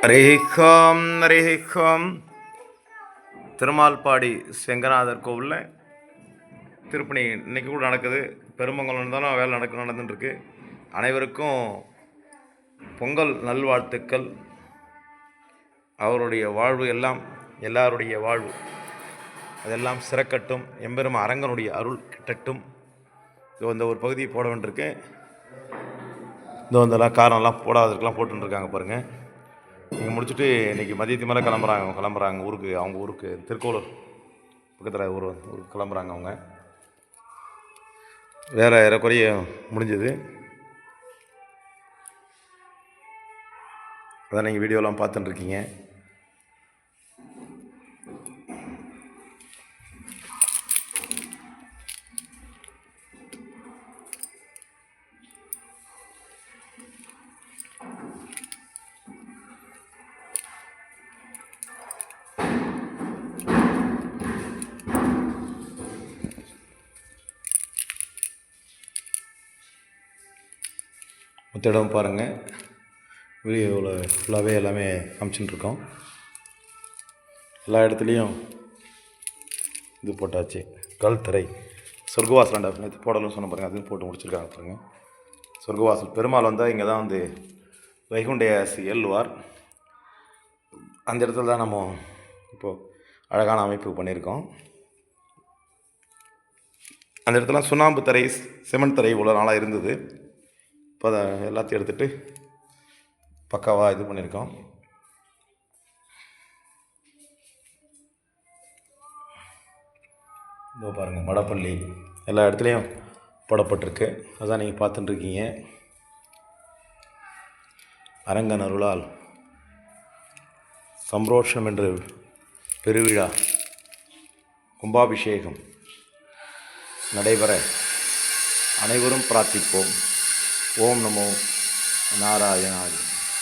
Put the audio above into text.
ஹரிஹோம் ஹரிஹோம். திருமால்பாடி செங்கநாதர் கோவிலில் திருப்பணி இன்றைக்கி கூட நடக்குது. பெருமங்கலம் இருந்தாலும் வேலை நடந்துட்டுருக்கு. அனைவருக்கும் பொங்கல் நல்வாழ்த்துக்கள். அவருடைய வாழ்வு எல்லாம் எல்லாருடைய வாழ்வு அதெல்லாம் சிறக்கட்டும். எம்பெருமா அரங்கனுடைய அருள் கிட்டட்டும். இந்த ஒரு பகுதியை போட வேண்டியிருக்கு. இந்தெல்லாம் காரணம்லாம் போடாததுக்கெலாம் போட்டுருக்காங்க பாருங்கள். இங்கே முடிச்சுட்டு இன்றைக்கி மதியத்து மேலே கிளம்புறாங்க ஊருக்கு. அவங்க ஊருக்கு திருக்கோளூர் பக்கத்தில் ஊருக்கு கிளம்புறாங்க. அவங்க வேலை ஏறக்குறைய முடிஞ்சது. அதான் நீங்கள் வீடியோலாம் பார்த்துட்டுருக்கீங்க. மற்ற இடம் பாருங்கள். வீடியோவில் ஃபுல்லாகவே எல்லாமே காமிச்சுட்டுருக்கோம். எல்லா இடத்துலையும் இது போட்டாச்சு. கல்தரை சொர்க்கவாசல் நேற்று போடணும்னு சொன்ன பாருங்கள். அதுவும் போட்டு முடிச்சிருக்காங்க பாருங்கள். சொர்க்கவாசல் பெருமாள் வந்தால் இங்கே தான் வைகுண்டையாசி ஏழுவார். அந்த இடத்துல தான் நம்ம இப்போது அழகான அமைப்பு பண்ணியிருக்கோம். அந்த இடத்துல சுண்ணாம்பு தரை சிமெண்ட் தரை இவ்வளோ நாளாக இருந்தது. இப்போ அதை எல்லாத்தையும் எடுத்துகிட்டு பக்காவாக இது பண்ணியிருக்கோம். இதோ பாருங்கள், மடப்பள்ளி எல்லா இடத்துலையும் போடப்பட்டிருக்கு. அதான் நீங்கள் பார்த்துட்டுருக்கீங்க. அரங்கன் அருளால் சம்ரோஷம் என்று பெருவிழா கும்பாபிஷேகம் நடைபெற அனைவரும் பிரார்த்திப்போம். ஓம் நமோ நாராயணாய.